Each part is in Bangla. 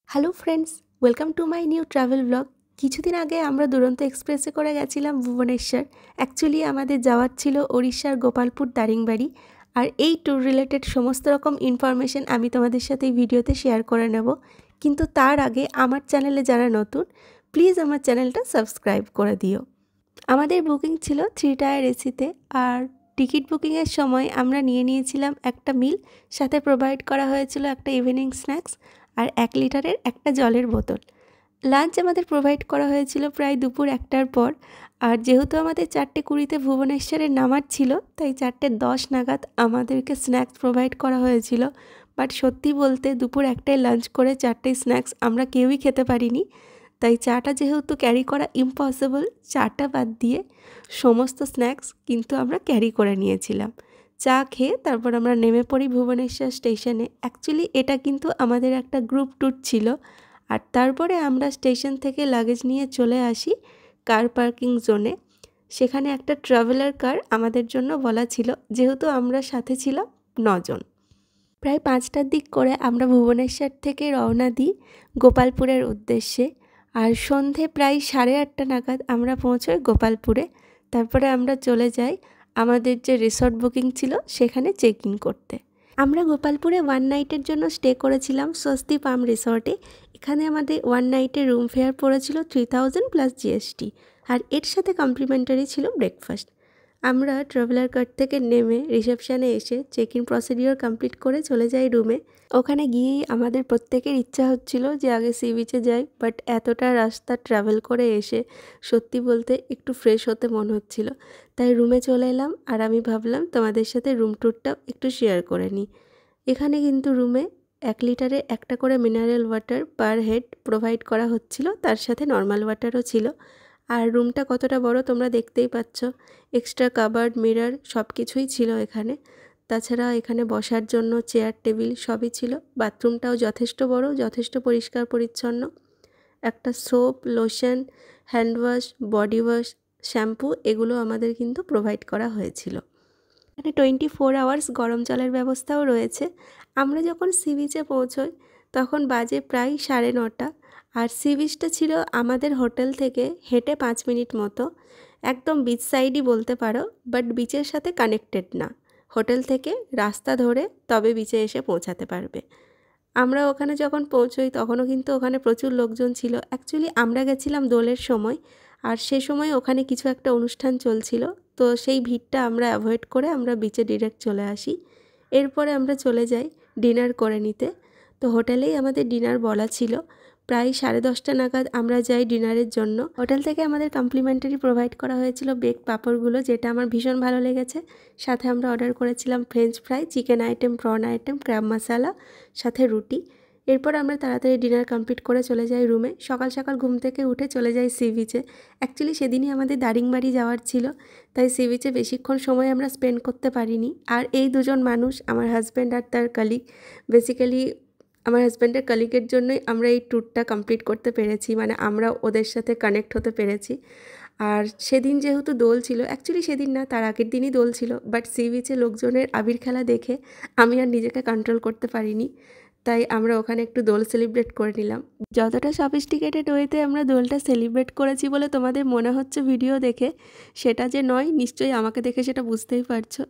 Hello friends, welcome to my new travel blog. কিছুদিন আগে আমরা দুরন্ত এক্সপ্রেসে করে গেছিলাম ভুবনেশ্বর। অ্যাকচুয়ালি আমাদের যাওয়ার ছিল ওড়িশার গোপালপুর দারিংবাড়ি। আর এই ট্যুর রিলেটেড সমস্ত রকম ইনফরমেশন আমি তোমাদের সাথে এই ভিডিওতে শেয়ার করে নেব। কিন্তু তার আগে আমার চ্যানেলে যারা নতুন, প্লিজ আমার চ্যানেলটা সাবস্ক্রাইব করে দিও। আমাদের বুকিং ছিল 3 টায়ার এসিতে। আর টিকিট বুকিংয়ের সময় আমরা নিয়েছিলাম একটা মিল, সাথে প্রোভাইড করা হয়েছিল একটা ইভিনিং স্ন্যাক্স আর 1 লিটারের একটা জলের বোতল। লাঞ্চ আমাদের প্রোভাইড করা হয়েছিল প্রায় দুপুর 1টার পর। আর যেহেতু আমাদের 4:20-তে ভুবনেশ্বরে নামার ছিল, তাই 4:10 নাগাদ আমাদেরকে স্ন্যাক্স প্রোভাইড করা হয়েছিল। বাট সত্যি বলতে দুপুর 1টায় লাঞ্চ করে 4টে স্ন্যাক্স আমরা কেউই খেতে পারিনি। তাই চাটা যেহেতু ক্যারি করা ইম্পসিবল, চাটা বাদ দিয়ে সমস্ত স্ন্যাক্স কিন্তু আমরা ক্যারি করে নিয়েছিলাম। চা খেয়ে তারপর আমরা নেমে পড়ি ভুবনেশ্বর স্টেশনে। অ্যাকচুয়ালি এটা কিন্তু আমাদের একটা গ্রুপ ট্যুর ছিল। আর তারপরে আমরা স্টেশন থেকে লাগেজ নিয়ে চলে আসি কার পার্কিং জোনে। সেখানে একটা ট্রাভেলার কার আমাদের জন্য বলা ছিল, যেহেতু আমরা সাথে ছিলাম 9 জন। প্রায় 5টার দিক করে আমরা ভুবনেশ্বর থেকে রওনা দিই গোপালপুরের উদ্দেশ্যে। আর সন্ধে প্রায় 8:30 নাগাদ আমরা পৌঁছোই গোপালপুরে। তারপরে আমরা চলে যাই আমাদের যে রিসর্ট বুকিং ছিল সেখানে চেক ইন করতে। আমরা গোপালপুরে 1 নাইটের জন্য স্টে করেছিলাম স্বস্তি পাম রিসর্টে। এখানে আমাদের 1 নাইটের রুম ফেয়ার পড়েছিল 3000 প্লাস জিএসটি। আর এর সাথে কমপ্লিমেন্টারি ছিল ব্রেকফাস্ট। আমরা ট্রাভেলার কার থেকে নেমে রিসেপশানে এসে চেক ইন প্রসিডিওর কমপ্লিট করে চলে যাই রুমে। ওখানে গিয়েই আমাদের প্রত্যেকের ইচ্ছা হচ্ছিল যে আগে সি বিচে যাই, বাট এতটা রাস্তা ট্রাভেল করে এসে সত্যি বলতে একটু ফ্রেশ হতে মন হচ্ছিল। তাই রুমে চলে এলাম। আর আমি ভাবলাম তোমাদের সাথে রুম ট্যুরটা একটু শেয়ার করে নিই। এখানে কিন্তু রুমে 1 লিটারে একটা করে mineral water per head provide করা হচ্ছিল, তার সাথে নর্মাল ওয়াটারও ছিল। আর রুমটা কতটা বড় তোমরা দেখতেই পাচ্ছ। এক্সট্রা কাবার্ড, মিরর সব কিছুই ছিল এখানে। তাছাড়া এখানে বসার জন্য চেয়ার, টেবিল সবই ছিল। বাথরুমটাও যথেষ্ট বড়, যথেষ্ট পরিষ্কার পরিচ্ছন্ন। একটা soap, lotion, hand wash, body wash, shampoo এগুলো আমাদের কিন্তু প্রোভাইড করা হয়েছিল। এখানে 24 আওয়ার্স গরম জলের ব্যবস্থাও রয়েছে। আমরা যখন সি বিচে পৌঁছোই তখন বাজে প্রায় 9:30। আর সি বিচটা ছিল আমাদের হোটেল থেকে হেঁটে 5 মিনিট মতো। একদম বিচ সাইডই বলতে পারো, বাট বিচের সাথে কানেক্টেড না। হোটেল থেকে রাস্তা ধরে তবে বিচে এসে পৌঁছাতে পারবে। আমরা ওখানে যখন পৌঁছোই তখনও কিন্তু ওখানে প্রচুর লোকজন ছিল। অ্যাকচুয়ালি আমরা গেছিলাম দোলের সময়, আর সে সময় ওখানে কিছু একটা অনুষ্ঠান চলছিল। তো সেই ভিড়টা আমরা অ্যাভয়েড করে আমরা বিচে ডিরেক্ট চলে আসি। এরপরে আমরা চলে যাই ডিনার করে নিতে। তো হোটেলেই আমাদের ডিনার বলা ছিল। প্রায় 10:30 নাগাদ আমরা যাই ডিনারের জন্য। হোটেল থেকে আমাদের কমপ্লিমেন্টারি প্রোভাইড করা হয়েছিল বেক পাঁপড়গুলো, যেটা আমার ভীষণ ভালো লেগেছে। সাথে আমরা অর্ডার করেছিলাম French fry, chicken item, prawn item, crab masala, সাথে রুটি। এরপর আমরা তাড়াতাড়ি ডিনার কমপ্লিট করে চলে যাই রুমে। সকাল সকাল ঘুম থেকে উঠে চলে যাই সি বিচে। অ্যাকচুয়ালি সেদিনই আমাদের দারিংবাড়ি যাওয়ার ছিল, তাই সি বিচে বেশিক্ষণ সময় আমরা স্পেন্ড করতে পারিনি। আর এই দুজন মানুষ, আমার হাজব্যান্ড আর তার কলিগ, বেসিক্যালি আমার হাজব্যান্ডের কলিগের জন্যই আমরা এই ট্যুরটা কমপ্লিট করতে পেরেছি। মানে আমরা ওদের সাথে কানেক্ট হতে পেরেছি। আর সেদিন যেহেতু দোল ছিল, অ্যাকচুয়ালি সেদিন না, তার আগের দিনই দোল ছিল, বাট সি বিচে লোকজনের আবির খেলা দেখে আমি আর নিজেকে কন্ট্রোল করতে পারিনি। তাই আমরা ওখানে একটু দোল সেলিব্রেট করে নিলাম। যতটা সফিস্টিকেটেড ওয়েতে আমরা দোলটা সেলিব্রেট করেছি বলে তোমাদের মনে হচ্ছে ভিডিও দেখে, সেটা যে নয় নিশ্চয়ই আমাকে দেখে সেটা বুঝতেই পারছো।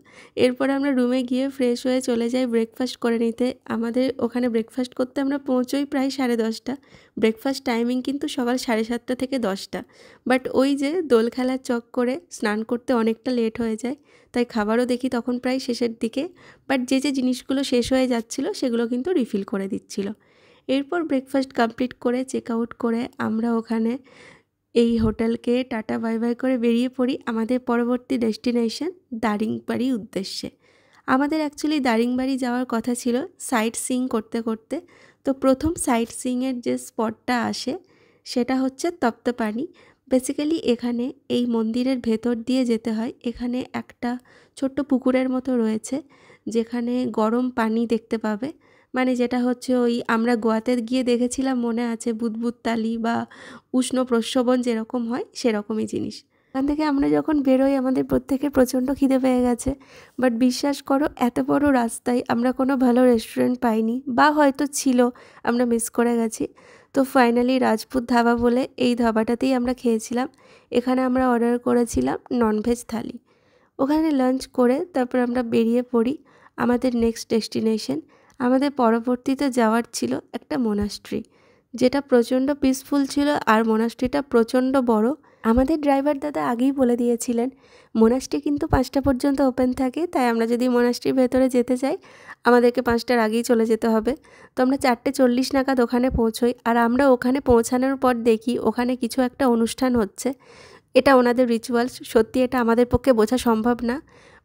এরপর আমরা রুমে গিয়ে ফ্রেশ হয়ে চলে যাই ব্রেকফাস্ট করে নিতে। আমাদের ওখানে ব্রেকফাস্ট করতে আমরা পৌঁছোই প্রায় 10:30। ব্রেকফাস্ট টাইমিং কিন্তু সকাল 7:30 থেকে 10টা। বাট ওই যে দোল খেলার চক্করে স্নান করতে অনেকটা লেট হয়ে যায়, তাই খাবারও দেখি তখন প্রায় শেষের দিকে। বাট যে জিনিসগুলো শেষ হয়ে যাচ্ছিলো সেগুলো কিন্তু রিফিল করে দিচ্ছিল। এরপর ব্রেকফাস্ট কমপ্লিট করে চেক আউট করে আমরা ওখানে এই হোটেলকে টাটা বাই বাই করে বেরিয়ে পড়ি আমাদের পরবর্তী ডেস্টিনেশন দারিংবাড়ি উদ্দেশ্যে। আমাদের অ্যাকচুয়ালি দারিংবাড়ি যাওয়ার কথা ছিল সাইট সিইং করতে করতে। তো প্রথম সাইট সিইংয়ের যে স্পটটা আসে সেটা হচ্ছে তপ্তপানি। বেসিক্যালি এখানে এই মন্দিরের ভেতর দিয়ে যেতে হয়। এখানে একটা ছোট্ট পুকুরের মতো রয়েছে, যেখানে গরম পানি দেখতে পাবে। মানে যেটা হচ্ছে ওই আমরা গোয়াতে গিয়ে দেখেছিলাম, মনে আছে, বুদবুদ তালি বা উষ্ণ প্রস্রবণ যেরকম হয় সেরকমই জিনিস। ওখান থেকে আমরা যখন বেরোই আমাদের প্রত্যেকের প্রচণ্ড খিদে পেয়ে গেছে, বাট বিশ্বাস করো এত বড় রাস্তায় আমরা কোনো ভালো রেস্টুরেন্ট পাইনি, বা হয়তো ছিল, আমরা মিস করে গেছি। তো ফাইনালি রাজপুত ধাবা বলে এই ধাবাটাতেই আমরা খেয়েছিলাম। এখানে আমরা অর্ডার করেছিলাম ননভেজ থালি। ওখানে লাঞ্চ করে তারপর আমরা বেরিয়ে পড়ি আমাদের নেক্সট ডেস্টিনেশন। আমাদের পরবর্তীতে যাওয়ার ছিল একটা মোনাস্ট্রি, যেটা প্রচণ্ড পিসফুল ছিল আর মোনাস্ট্রিটা প্রচণ্ড বড়। আমাদের ড্রাইভার দাদা আগেই বলে দিয়েছিলেন মোনাস্ট্রি কিন্তু 5টা পর্যন্ত ওপেন থাকে, তাই আমরা যদি মোনাস্ট্রির ভেতরে যেতে চাই আমাদেরকে 5টার আগেই চলে যেতে হবে। তো আমরা 4:40 নাগাদ ওখানে পৌঁছোই, আর আমরা ওখানে পৌঁছানোর পর দেখি ওখানে কিছু একটা অনুষ্ঠান হচ্ছে। এটা ওনাদের রিচুয়ালস, সত্যি এটা আমাদের পক্ষে বোঝা সম্ভব না,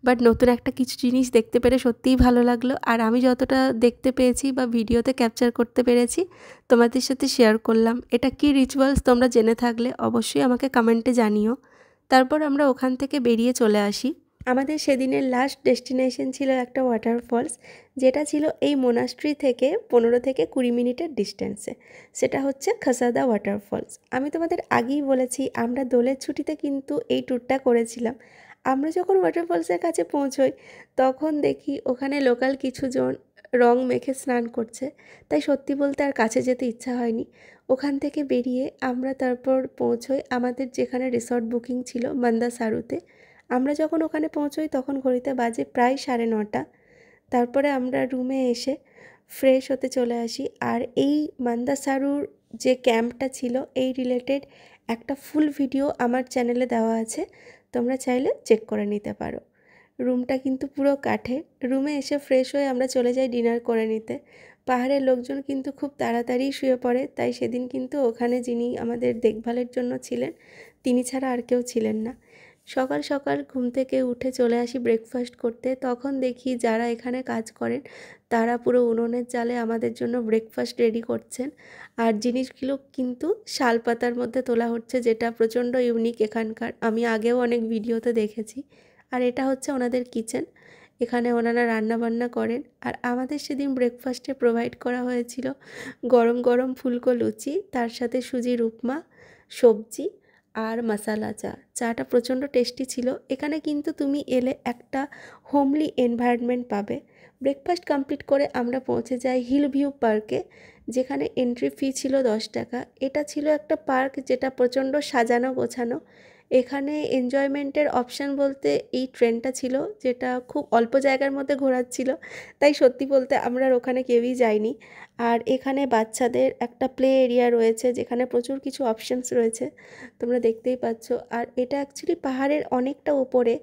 বাট নতুন একটা কিছু জিনিস দেখতে পেরে সত্যিই ভালো লাগলো। আর আমি যতটা দেখতে পেয়েছি বা ভিডিওতে ক্যাপচার করতে পেরেছি তোমাদের সাথে শেয়ার করলাম। এটা কি রিচুয়ালস তোমরা জেনে থাকলে অবশ্যই আমাকে কমেন্টে জানিও। তারপর আমরা ওখান থেকে বেরিয়ে চলে আসি। আমাদের সেদিনের লাস্ট ডেস্টিনেশন ছিল একটা ওয়াটারফলস, যেটা ছিল এই মোনাস্ট্রি থেকে 15 থেকে 20 মিনিটের ডিস্টেন্সে। সেটা হচ্ছে খাসাদা ওয়াটারফলস। আমি তোমাদের আগেই বলেছি আমরা দোলের ছুটিতে কিন্তু এই ট্যুরটা করেছিলাম। আমরা যখন ওয়াটারফলসের কাছে পৌঁছোই তখন দেখি ওখানে লোকাল কিছুজন রং মেখে স্নান করছে, তাই সত্যি বলতে আর কাছে যেতে ইচ্ছা হয়নি। ওখান থেকে বেরিয়ে আমরা তারপর পৌঁছোই আমাদের যেখানে রিসর্ট বুকিং ছিল মান্দাসারুতে। আমরা যখন ওখানে পৌঁছোই তখন ঘড়িতে বাজে প্রায় 9:30। তারপরে আমরা রুমে এসে ফ্রেশ হতে চলে আসি। আর এই মান্দাসারুর যে ক্যাম্পটা ছিল এই রিলেটেড একটা ফুল ভিডিও আমার চ্যানেলে দেওয়া আছে, তোমরা চাইলে চেক করে নিতে পারো। রুমটা কিন্তু পুরো কাঠের। রুমে এসে ফ্রেশ হয়ে আমরা চলে যাই ডিনার করে নিতে। পাহাড়ের লোকজন কিন্তু খুব তাড়াতাড়ি শুয়ে পড়ে, তাই সেদিন কিন্তু ওখানে যিনি আমাদের দেখভালের জন্য ছিলেন তিনি ছাড়া আর কেউ ছিলেন না। সকাল সকাল ঘুম থেকে উঠে চলে আসি ব্রেকফাস্ট করতে। তখন দেখি যারা এখানে কাজ করেন তারা পুরো উনুনের জালে আমাদের জন্য ব্রেকফাস্ট রেডি করছেন। আর জিনিসগুলো কিন্তু শালপাতার মধ্যে তোলা হচ্ছে, যেটা প্রচণ্ড ইউনিক এখানকার, আমি আগেও অনেক ভিডিওতে দেখেছি। আর এটা হচ্ছে ওনাদের কিচেন, এখানে ওনারা রান্নাবান্না করেন। আর আমাদের সেদিন ব্রেকফাস্টে প্রোভাইড করা হয়েছিল গরম গরম ফুলকো লুচি, তার সাথে সুজির উপমা, সবজি আর মশালা চা। চাটা প্রচণ্ড টেস্টি ছিল। এখানে কিন্তু তুমি এলে একটা হোমলি এনভায়রনমেন্ট পাবে। ব্রেকফাস্ট কমপ্লিট করে আমরা পৌঁছে যাই হিল ভিউ পার্কে, যেখানে এন্ট্রি ফি ছিল 10 টাকা। এটা ছিল একটা পার্ক যেটা প্রচণ্ড সাজানো গোছানো। এখানে এনজয়মেন্টের অপশান বলতে এই ট্রেনটা ছিল, যেটা খুব অল্প জায়গার মধ্যে ঘোরাচ্ছিল, তাই সত্যি বলতে আমরা ওখানে কেউই যাইনি। আর এখানে বাচ্চাদের একটা প্লে এরিয়া রয়েছে যেখানে প্রচুর কিছু অপশানস রয়েছে, তোমরা দেখতেই পাচ্ছ। আর এটা অ্যাকচুয়ালি পাহাড়ের অনেকটা ওপরে,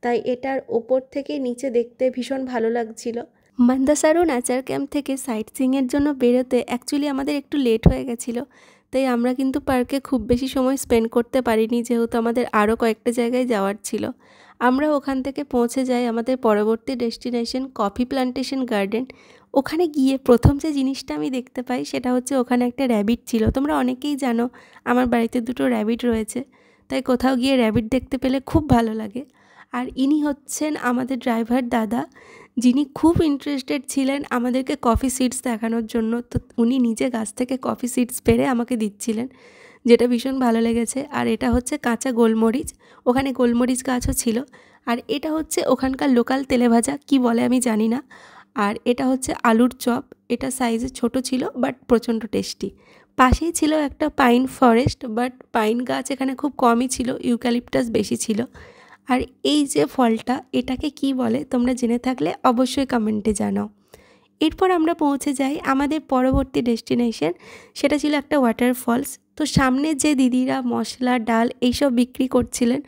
তাই এটার ওপর থেকে নিচে দেখতে ভীষণ ভালো লাগছিল। মান্দাসারু নেচার ক্যাম্প থেকে সাইট সিইংয়ের জন্য বেরোতে অ্যাকচুয়ালি আমাদের একটু লেট হয়ে গেছিলো, তাই আমরা কিন্তু পার্কে খুব বেশি সময় স্পেন্ড করতে পারিনি, যেহেতু আমাদের আরও কয়েকটা জায়গায় যাওয়ার ছিল। আমরা ওখান থেকে পৌঁছে যাই আমাদের পরবর্তী ডেস্টিনেশন কফি প্ল্যান্টেশন গার্ডেন। ওখানে গিয়ে প্রথম যে জিনিসটা আমি দেখতে পাই সেটা হচ্ছে ওখানে একটা র্যাবিট ছিল। তোমরা অনেকেই জানো আমার বাড়িতে 2টো র্যাবিট রয়েছে, তাই কোথাও গিয়ে র্যাবিট দেখতে পেলে খুব ভালো লাগে। আর ইনি হচ্ছেন আমাদের ড্রাইভার দাদা, যিনি খুব ইন্টারেস্টেড ছিলেন আমাদেরকে কফি সিডস দেখানোর জন্য। তো উনি নিজে গাছ থেকে কফি সিডস পেড়ে আমাকে দিচ্ছিলেন, যেটা ভীষণ ভালো লেগেছে। আর এটা হচ্ছে কাঁচা গোলমরিচ, ওখানে গোলমরিচ গাছও ছিল। আর এটা হচ্ছে ওখানকার লোকাল তেলে ভাজা, কী বলে আমি জানি না। আর এটা হচ্ছে আলুর চপ, এটা সাইজে ছোট ছিল বাট প্রচণ্ড টেস্টি। পাশেই ছিল একটা পাইন ফরেস্ট, বাট পাইন গাছ এখানে খুব কমই ছিল, ইউক্যালিপটাস বেশি ছিল। আর এই যে ফলটা এটাকে কি বলে তোমরা জেনে থাকলে অবশ্যই কমেন্টে জানাও। এরপর আমরা পৌঁছে যাই আমাদের পরবর্তী ডেস্টিনেশন, সেটা ছিল একটা ওয়াটারফলস। তো সামনে যে দিদিরা মশলা ডাল এইসব বিক্রি করছিলেন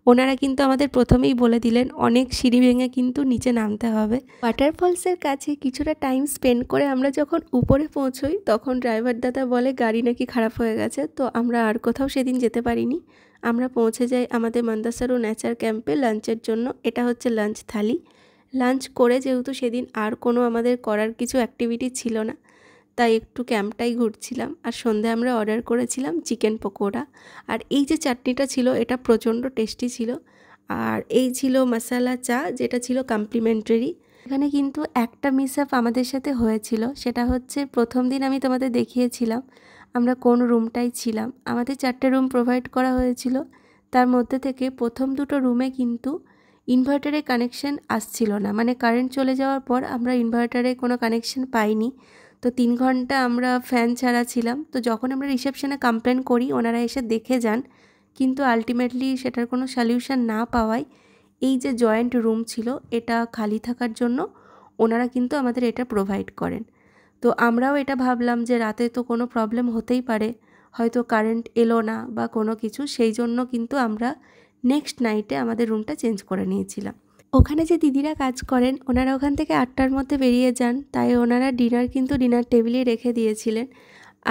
ওনারা কিন্তু আমাদের প্রথমেই বলে দিলেন অনেক সিঁড়ি ভেঙে কিন্তু নিচে নামতে হবে। ওয়াটারফলসের কাছে কিছুটা টাইম স্পেন্ড করে আমরা যখন উপরে পৌঁছোই তখন ড্রাইভার দাদা বলে গাড়ি নাকি খারাপ হয়ে গেছে, তো আমরা আর কোথাও সেদিন যেতে পারিনি। আমরা পৌঁছে যাই আমাদের মান্দাসারু নেচার ক্যাম্পে লাঞ্চের জন্য। এটা হচ্ছে লাঞ্চ থালি। লাঞ্চ করে যেহেতু সেদিন আর কোনো আমাদের করার কিছু অ্যাক্টিভিটি ছিল না, তাই একটু ক্যাম্পটাই ঘুরছিলাম। আর সন্ধ্যায় আমরা অর্ডার করেছিলাম চিকেন পকোড়া। আর এই যে চাটনিটা ছিল এটা প্রচণ্ড টেস্টি ছিল। আর এই ছিল মশালা চা, যেটা ছিল কমপ্লিমেন্টারি। এখানে কিন্তু একটা মিস আপ আমাদের সাথে হয়েছিল, সেটা হচ্ছে প্রথম দিন আমি তোমাদের দেখিয়েছিলাম আমরা কোন রুমটাই ছিলাম। আমাদের 4টে রুম প্রোভাইড করা হয়েছিল, তার মধ্যে থেকে প্রথম দুটো রুমে কিন্তু ইনভার্টারে কানেকশন আসছিল না, মানে কারেন্ট চলে যাওয়ার পর আমরা ইনভার্টারে কোনো কানেকশন পাইনি। তো 3 ঘন্টা আমরা ফ্যান ছাড়া ছিলাম। তো যখন আমরা রিসেপশনে কমপ্লেন করি ওনারা এসে দেখে যান, কিন্তু আলটিমেটলি সেটার কোনো সলিউশন না পাওয়ায় এই যে জয়েন্ট রুম ছিল এটা খালি থাকার জন্য ওনারা কিন্তু আমাদের এটা প্রোভাইড করেন। তো আমরাও এটা ভাবলাম যে রাতে তো কোনো প্রবলেম হতেই পারে, হয়তো কারেন্ট এলো না বা কোনো কিছু, সেই জন্য কিন্তু আমরা নেক্সট নাইটে আমাদের রুমটা চেঞ্জ করে নিয়েছিলাম। ওখানে যে দিদিরা কাজ করেন ওনারা ওখান থেকে 8টার মধ্যে বেরিয়ে যান, তাই ওনারা ডিনার কিন্তু ডিনার টেবিলে রেখে দিয়েছিলেন।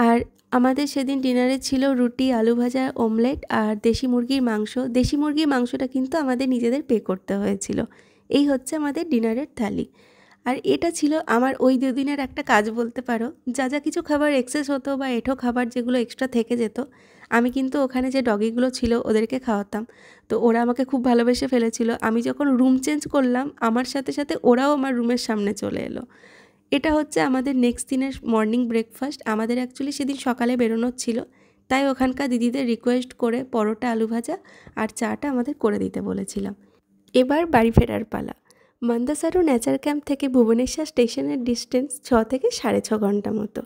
আর আমাদের সেদিন ডিনারে ছিল রুটি, আলু ভাজা, অমলেট আর দেশি মুরগির মাংস। দেশি মুরগির মাংসটা কিন্তু আমাদের নিজেদের পে করতে হয়েছিল। এই হচ্ছে আমাদের ডিনারের থালি। আর এটা ছিল আমার ওই দুদিনের একটা কাজ বলতে পারো। যা যা কিছু খাবার এক্সেস হতো বা এঁঠো খাবার যেগুলো এক্সট্রা থেকে যেত, আমি কিন্তু ওখানে যে ডগিগুলো ছিল ওদেরকে খাওয়াতাম। তো ওরা আমাকে খুব ভালোবেসে ফেলেছিল। আমি যখন রুম চেঞ্জ করলাম আমার সাথে সাথে ওরাও আমার রুমের সামনে চলে এলো। এটা হচ্ছে আমাদের নেক্সট দিনের মর্নিং ব্রেকফাস্ট। আমাদের অ্যাকচুয়ালি সেদিন সকালে বেরোনোর ছিল, তাই ওখানকার দিদিদের রিকোয়েস্ট করে পরোটা, আলু ভাজা আর চাটা আমাদের করে দিতে বলেছিলাম। এবার বাড়ি ফেরার পালা। মন্দাসারু নেচার ক্যাম্প থেকে ভুবনেশ্বর স্টেশনের ডিস্টেন্স 6 থেকে 6.5 ঘন্টা মতো।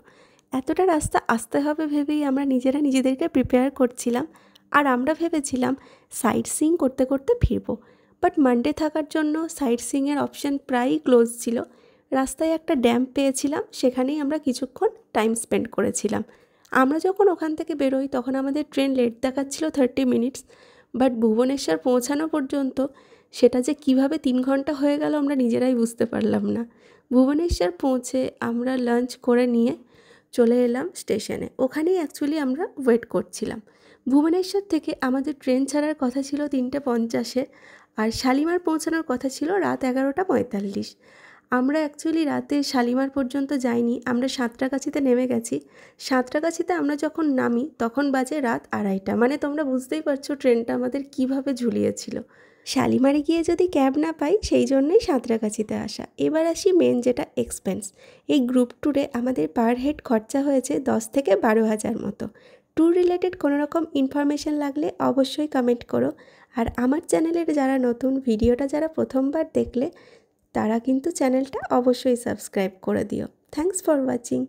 এতটা রাস্তা আসতে হবে ভেবেই আমরা নিজেরা নিজেদেরকে প্রিপেয়ার করছিলাম। আর আমরা ভেবেছিলাম সাইট সিইং করতে করতে ফিরবো, বাট মানডে থাকার জন্য সাইট সিইংয়ের অপশান প্রায়ই ক্লোজ ছিল। রাস্তায় একটা ড্যাম পেয়েছিলাম, সেখানেই আমরা কিছুক্ষণ টাইম স্পেন্ড করেছিলাম। আমরা যখন ওখান থেকে বেরোই তখন আমাদের ট্রেন লেট দেখাচ্ছিল 30 মিনিটস, বাট ভুবনেশ্বর পৌঁছানো পর্যন্ত সেটা যে কিভাবে 3 ঘন্টা হয়ে গেল আমরা নিজেরাই বুঝতে পারলাম না। ভুবনেশ্বর পৌঁছে আমরা লাঞ্চ করে নিয়ে চলে এলাম স্টেশনে। ওখানেই অ্যাকচুয়ালি আমরা ওয়েট করছিলাম। ভুবনেশ্বর থেকে আমাদের ট্রেন ছাড়ার কথা ছিল 3:50-এ, আর শালিমার পৌঁছানোর কথা ছিল রাত 11:45। আমরা অ্যাকচুয়ালি রাতে শালিমার পর্যন্ত যাইনি, আমরা সাঁতরাগাছিতে নেমে গেছি। সাঁতরাগাছিতে আমরা যখন নামি তখন বাজে রাত 2:30। মানে তোমরা বুঝতেই পারছো ট্রেনটা আমাদের কীভাবে ঝুলিয়েছিল। শালিমারে গিয়ে যদি ক্যাব না পাই, সেই জন্যই সাঁতরাগাছিতে আসা। এবার আসি মেন যেটা এক্সপেন্স। এই গ্রুপ ট্যুরে আমাদের পার হেড খরচা হয়েছে 10 থেকে 12,000 মতো। ট্যুর রিলেটেড কোনো রকম ইনফরমেশান লাগলে অবশ্যই কমেন্ট করো। আর আমার চ্যানেলের যারা নতুন, ভিডিওটা যারা প্রথমবার দেখলে তারা কিন্তু চ্যানেলটা অবশ্যই সাবস্ক্রাইব করে দিও। Thanks for watching.